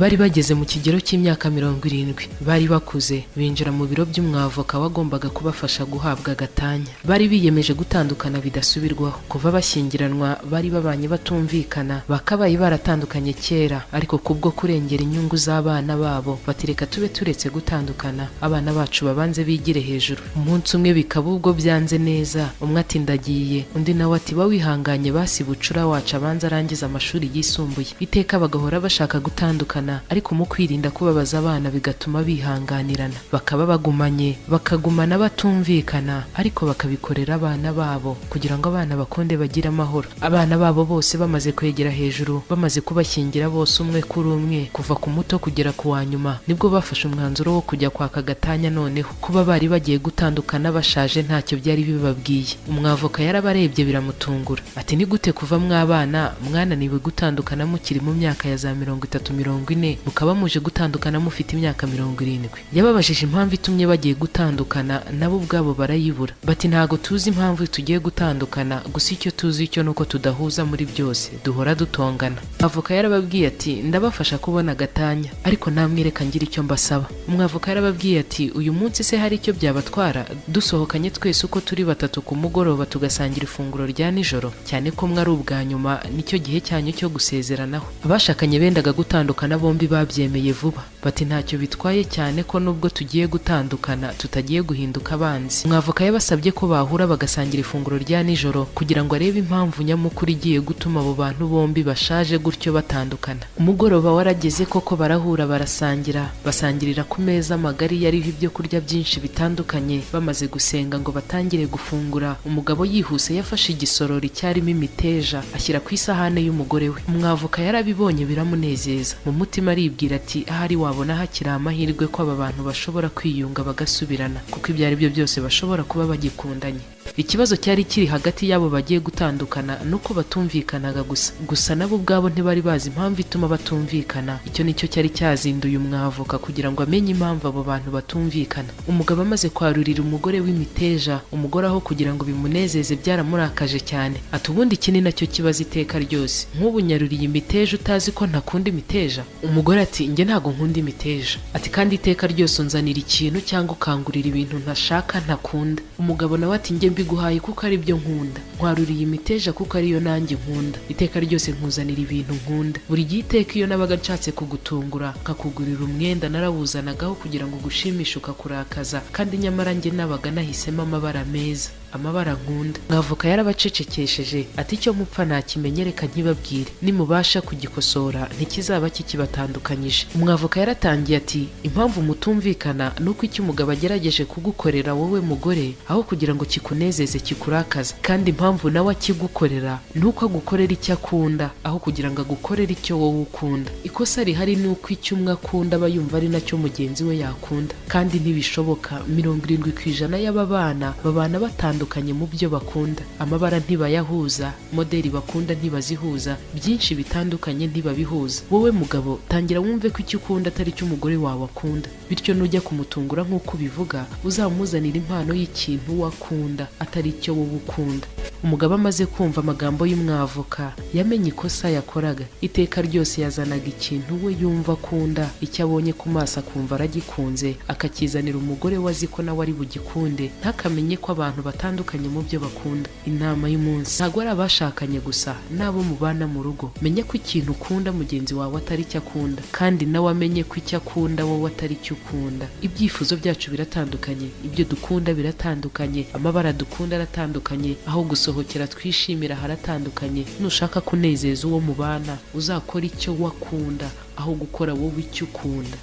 bari bageze mu kigero cy'imyaka 70, bari bakuze binjira mu biro by'umwavoka wagombaga kubafasha guhabwa gatanya. Bari biyemeje gutandukana bidasubirwaho. Kuva bashyingiranwa bari babanye batumvikana, bakabaye baratandukanye kera, ariko kubwo kurengera inyungu z'abana babo batireka tube turetse gutandukana, abana bacu babanze bigire hejuru. Umunsi umwe bikaba ubwo byanze neza, umwe ati ndagiye, undi nawe ati ba wihanganye basi bucura wacu abanza arangiza amashuri yisumbuye. Iteka bagahora bashaka gutandukana, ariko mu kwirinda kubabaza abana bigatuma bihanganirana, bakaba bagumanye, bakagumana batumvikana, ariko bakabikorera abana babo kugira ngo abana bakonde bagire amahoro. Abana babo bose bamaze kwegera hejuru, bamaze kubashyingira bose umwe kuri umwe, kuva ku muto kugera ku wa nyuma, nibwo bafashe umwanzuro wo kujya kwaka gatanya. Noneho kuba bari bagiye gutandukana bashaje ntacyo byari bibabwiye. Umwavoka yarabarebye biramutungura, ati ni gute kuva mwabana mwananiwe gutandukana mukiri mu myaka ya za 30-40, mukaba muje gutandukana mufite imyaka 70? Yababajije impamvu itumye bagiye gutandukana, nabo ubwabo barayibura. Bati ntago tuzi impamvu tugiye gutandukana, gusa icyo tuzi cyo nuko tudahuza muri byose, duhora dutongana. Umwavoka yarababwiye ati ndabafasha kubona gatanya, ariko namwereka ngira icyo mbasaba. Umwavoka yarababwiye ati uyu munsi se hari icyo byabatwara dusohokanye twese uko turi batatu ku mugoroba tugasangira ifunguro rya nijoro, cyane ko mwari ubwa nyuma nicyo gihe cyanyu cyo gusezeranaho. Abashakanye bendaga gutandukana bombi babyemeye vuba, bati ntacyo bitwaye, cyane ko nubwo tugiye gutandukana tutagiye guhinduka abanzi. Umwavoka yabasabye ko bahura bagasangira ifunguro rya nijoro kugira ngo arebe impamvu nyamukuru igiye gutuma abo bantu bombi bashaje gutyo batandukana. Umugoroba warageze koko barahura barasangira, basangirira ku meza magari yariho ibyo kurya byinshi bitandukanye. Bamaze gusenga ngo batangire gufungura, umugabo yihuse yafashe igisorori cyarimo imiteja ashyira ku isahane y'umugore we. Umwavoka yarabibonye biramunezeza, mu mutima aribwira ati ahari wabona hakiri amahirwe ko aba bantu bashobora kwiyunga bagasubirana, kuko ibyo ari byo byose bashobora kuba bagikundanye. Ikibazo cyari kiri hagati yabo bagiye gutandukana nuko batumvikanaga gusa nabo ubwabo ntibari bazi impamvu ituma batumvikana. Icyo nicyo cyari cyazinduye umwavoka kugira ngo amenye impamvu abo bantu batumvikana. Umugabo amaze kwarurira umugore w'imiteja, umugore aho kugira ngo bimunezeze byaramurakaje cyane, ati ubundi iki ni nacyo kibazo iteka ryose, nk'ubu nyaruriye imiteja utazi ko ntakunda imiteja? Umugore ati njye ntago nkunda imiteja. Ati kandi iteka ryose unzanira ikintu cyangwa ukangurira ibintu ntashaka ntakunda. Umugabo nawe ati njye mbiguhaye kuko ari byo nkunda, nkwaruriye imiteja kuko ariyo nanjye nkunda, iteka ryose nkuzanira ibintu nkunda. Buri gihe iteka iyo nabaga nshatse kugutungura nkakugurira umwenda narawuzanagaho kugira ngo ugushimishe ukakurakaza, kandi nyamara njye nabaga nahisemo amabara meza, amabara nkunda. Umwavoka yarabacecekesheje ati icyo mupfa nakimenyereka nkibabwire, nimubasha kugikosora ntikizaba kikibatandukanyije. Umwavoka yaratangiye ati impamvu mutumvikana nuko icyo umugabo agerageje kugukorera wowe mugore aho kugira ngo kikunezeze kikurakaza, kandi impamvu nawe akigukorera nuko agukorera icyo akunda aho kugira ngo agukorere icyo wowe ukunda. Ikosa rihari nuko icyo umwe akunda aba yumva ari nacyo mugenzi we yakunda, kandi ntibishoboka. 70% y'aba bana babana batandukanye mu byo bakunda, amabara ntibayahuza, modeli bakunda ntibazihuza, byinshi bitandukanye ntibabihuza. Wowe mugabo tangira wumve ko icyo ukunda atari cyo umugore wawe akunda, bityo nujya kumutungura nk'uko ubivuga uzamuzanira impano y'ikintu wakunda atari cyo wowe ukunda. Umugabo amaze kumva amagambo y'umwavoka yamenye ikosa yakoraga. Iteka ryose yazanaga ikintu we yumva akunda, icyo abonye ku maso akumva aragikunze, akakizanira umugore we azi ko nawe ari bugikunde, ntakamenye ko abantu batandukanye mu byo bakunda. Inama y'umunsi: ntabwo ari abashakanye gusa, n'abo mubana mu rugo, menye ko ikintu ukunda mugenzi wawe atari cyo akunda, kandi nawe amenye ko icyo akunda wowe atari cyo ukunda. Ibyifuzo byacu biratandukanye, ibyo dukunda biratandukanye, amabara dukunda aratandukanye, aho gusohokera twishimira haratandukanye. Nushaka kunezeza uwo mubana uzakora icyo wakunda aho gukora wowe icyo ukunda.